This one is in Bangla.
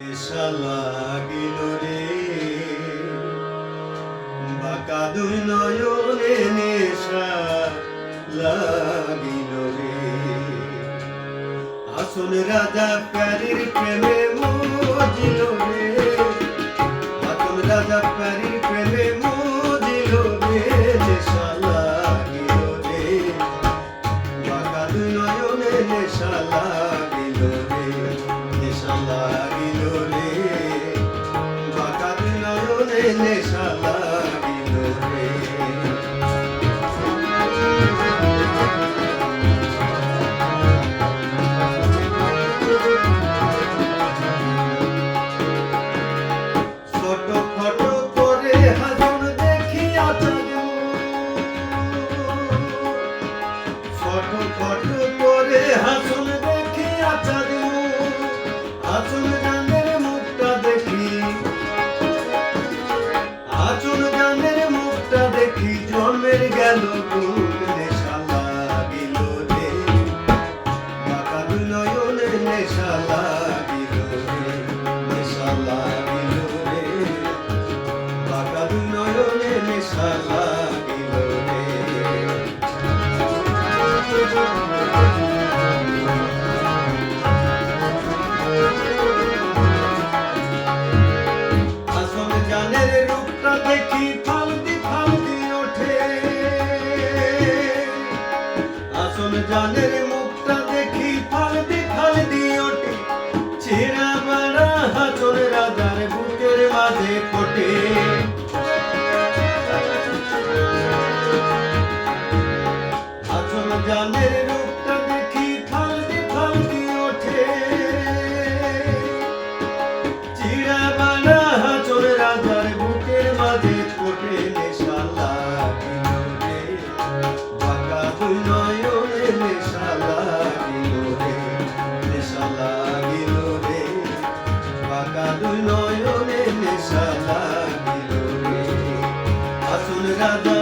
নেশা লাগিল রে বাঁকা দুই নয়নে নেশা লাগিল রে আসল রাজা প্যারির প্রেমে মজিল রে আসল রাজা প্যারির প্রেমে মজিল রে নেশা লাগিল রে বাঁকা দুই নয়নে নেশা লাগিল রে নেশা লাগিল রে বাঁকা দুই নয়নে নেশা লাগিল রে জন্মের গেল নেশা লাগিল রে বাঁকা দুই নয়নে নেশা লাগিল রে নেশা লাগিল রে বাঁকা দুই নয়নে নেশা লাগিল রে আসল জানের রূপটা দেখি ফালদি ফালদি ওঠে আসল জানের মুখটা দেখি ফালদি ফালদি ওঠে ছেঁড়া বাড়া হাতর রাজার বুকের মাঝে ফোটে আসল জানের রূপটা দেখি ফালদি ফালদি ওঠে ছেঁড়া বাড়া হাতর রাজার বুকের মাঝে ফোটে নেশা লাগিল রে বাঁকা দুই নয়নে নেশা লাগিল রে নেশা লাগিল রে বাঁকা দুই নয়নে নেশা লাগিল রে আসল রাজা